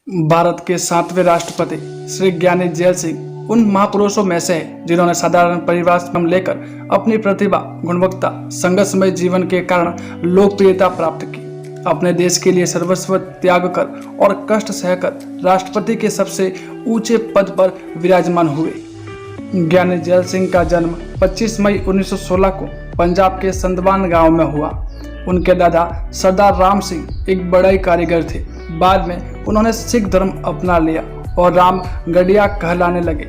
भारत के 7वें राष्ट्रपति श्री ज्ञानी जैल सिंह उन महापुरुषों में से हैं जिन्होंने साधारण परिवार से लेकर अपनी प्रतिभा, गुणवत्ता, संघर्षमय जीवन के कारण लोकप्रियता प्राप्त की। अपने देश के लिए सर्वस्व त्याग कर और कष्ट सहकर राष्ट्रपति के सबसे ऊंचे पद पर विराजमान हुए। ज्ञानी जैल सिंह का जन्म 25 मई 1916 को पंजाब के संदवान गांव में हुआ। उनके दादा सरदार राम सिंह एक बड़े कारीगर थे। बाद में उन्होंने सिख धर्म अपना लिया और राम गढ़िया कहलाने लगे।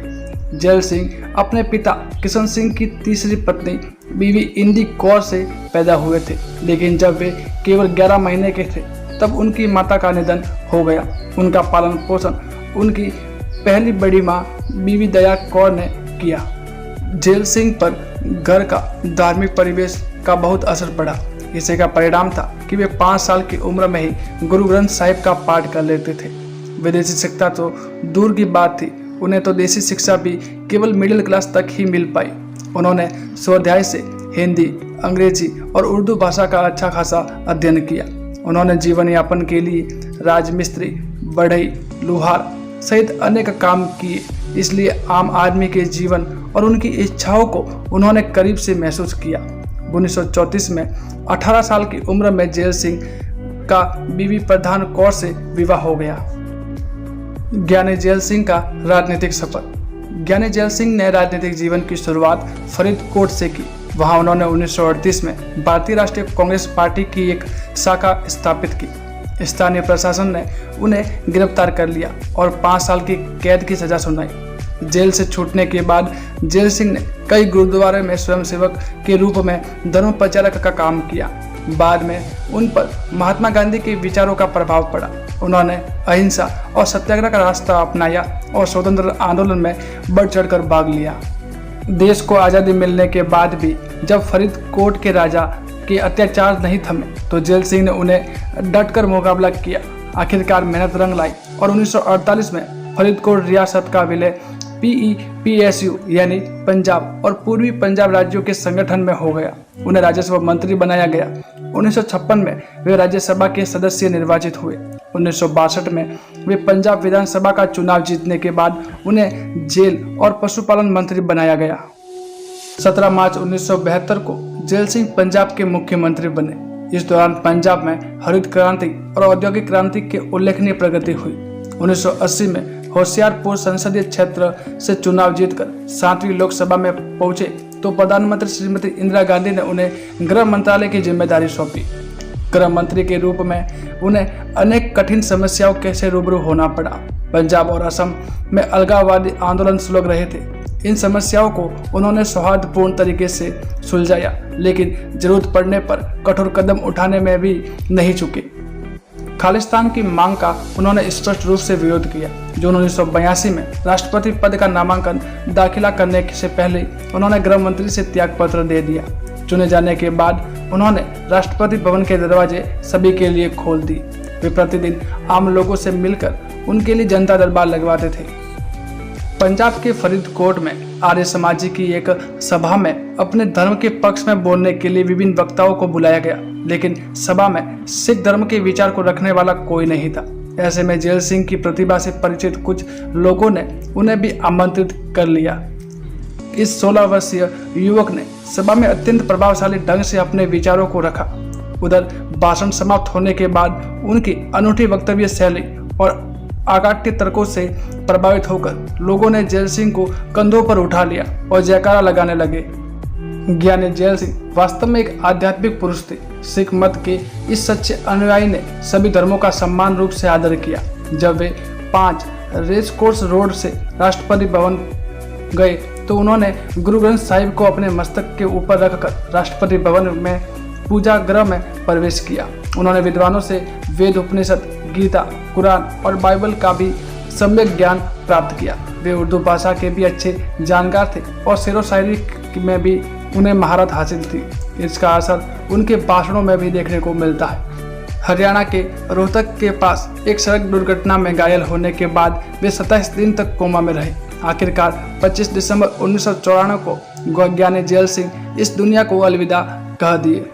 जैल सिंह अपने पिता किशन सिंह की तीसरी पत्नी बीवी इंदी कौर से पैदा हुए थे, लेकिन जब वे केवल 11 महीने के थे तब उनकी माता का निधन हो गया। उनका पालन पोषण उनकी पहली बड़ी माँ बीवी दया कौर ने किया। जैल सिंह पर घर का धार्मिक परिवेश का बहुत असर पड़ा। इसी का परिणाम था कि वे 5 साल की उम्र में ही गुरु ग्रंथ साहिब का पाठ कर लेते थे। विदेशी शिक्षा तो दूर की बात थी, उन्हें तो देसी शिक्षा भी केवल मिडिल क्लास तक ही मिल पाई। उन्होंने स्वाध्याय से हिंदी, अंग्रेजी और उर्दू भाषा का अच्छा खासा अध्ययन किया। उन्होंने जीवन यापन के लिए राजमिस्त्री, बढ़ई, लुहार सहित अनेक काम किए, इसलिए आम आदमी के जीवन और उनकी इच्छाओं को उन्होंने करीब से महसूस किया। 1934 में 18 साल की उम्र में जैल सिंह का बीवी प्रधान कौर से विवाह हो गया। ज्ञानी जैल सिंह का राजनीतिक सफर। ज्ञानी जैल सिंह ने राजनीतिक जीवन की शुरुआत फरीदकोट से की। वहां उन्होंने 1938 में भारतीय राष्ट्रीय कांग्रेस पार्टी की एक शाखा स्थापित की। स्थानीय प्रशासन ने उन्हें गिरफ्तार कर लिया और 5 साल की कैद की सजा सुनाई। जेल से छूटने के बाद जैल सिंह ने कई गुरुद्वारे में स्वयंसेवक के रूप में धर्म प्रचारक का काम किया। बाद में उन पर महात्मा गांधी के विचारों का प्रभाव पड़ा। उन्होंने अहिंसा और सत्याग्रह का रास्ता अपनाया और स्वतंत्र आंदोलन में बढ़ चढ़कर भाग लिया। देश को आज़ादी मिलने के बाद भी जब फरीदकोट के राजा के अत्याचार नहीं थमे तो जैल सिंह ने उन्हें डटकर मुकाबला किया। आखिरकार मेहनत रंग लाई और 1948 में फरीदकोट रियासत का विलय PEPSU यानी पंजाब और पूर्वी पंजाब राज्यों के संगठन में हो गया। उन्हें राज्यसभा मंत्री बनाया गया। 1956 में वे राज्यसभा के सदस्य निर्वाचित हुए। 1962 में वे पंजाब विधानसभा का चुनाव जीतने के बाद उन्हें जेल और पशुपालन मंत्री बनाया गया। 17 मार्च 1972 को जैल सिंह पंजाब के मुख्यमंत्री बने। इस दौरान पंजाब में हरित क्रांति और औद्योगिक क्रांति की उल्लेखनीय प्रगति हुई। 1980 में होशियारपुर संसदीय क्षेत्र से चुनाव जीतकर 7वीं लोकसभा में पहुंचे तो प्रधानमंत्री श्रीमती इंदिरा गांधी ने उन्हें गृह मंत्रालय की जिम्मेदारी सौंपी। गृह मंत्री के रूप में उन्हें अनेक कठिन समस्याओं से रूबरू होना पड़ा। पंजाब और असम में अलगाववादी आंदोलन सुलग रहे थे। इन समस्याओं को उन्होंने सौहार्दपूर्ण तरीके से सुलझाया, लेकिन जरूरत पड़ने पर कठोर कदम उठाने में भी नहीं चूके। खालिस्तान की मांग का उन्होंने स्पष्ट रूप से विरोध किया। जून 1982 में राष्ट्रपति पद का नामांकन दाखिला करने से पहले उन्होंने गृह मंत्री से त्यागपत्र दे दिया। चुने जाने के बाद उन्होंने राष्ट्रपति भवन के दरवाजे सभी के लिए खोल दी। वे प्रतिदिन आम लोगों से मिलकर उनके लिए जनता दरबार लगवाते थे। पंजाब के फरीदकोट में आर्य समाजी की एक सभा में अपने धर्म के पक्ष में बोलने के लिए विभिन्न वक्ताओं को बुलाया गया, लेकिन सभा में सिख धर्म के विचार को रखने वाला कोई नहीं था। ऐसे में जैल सिंह की प्रतिभा से परिचित कुछ लोगों ने उन्हें भी आमंत्रित कर लिया। इस 16 वर्षीय युवक ने सभा में अत्यंत प्रभावशाली ढंग से अपने विचारों को रखा। उधर भाषण समाप्त होने के बाद उनकी अनूठी वक्तव्य शैली और आकाट्य तर्कों से प्रभावित होकर लोगों ने जैल सिंह को कंधों पर उठा लिया और जयकारा लगाने लगे। ज्ञानी जैल सिंह वास्तव में एक आध्यात्मिक पुरुष थे। सिख मत के इस सच्चे अनुयायी ने सभी धर्मों का सम्मान रूप से आदर किया। जब वे 5 रेस कोर्स रोड से राष्ट्रपति भवन गए तो उन्होंने गुरु ग्रंथ साहिब को अपने मस्तक के ऊपर रखकर राष्ट्रपति भवन में पूजा गृह में प्रवेश किया। उन्होंने विद्वानों से वेद, उपनिषद, गीता, कुरान और बाइबल का भी सम्यक ज्ञान प्राप्त किया। वे उर्दू भाषा के भी अच्छे जानकार थे और शेरो शायरी में भी उन्हें महारत हासिल थी। इसका असर उनके भाषणों में भी देखने को मिलता है। हरियाणा के रोहतक के पास एक सड़क दुर्घटना में घायल होने के बाद वे 27 दिन तक कोमा में रहे। आखिरकार 25 दिसंबर 1994 को ज्ञानी जैल सिंह इस दुनिया को अलविदा कह दिए।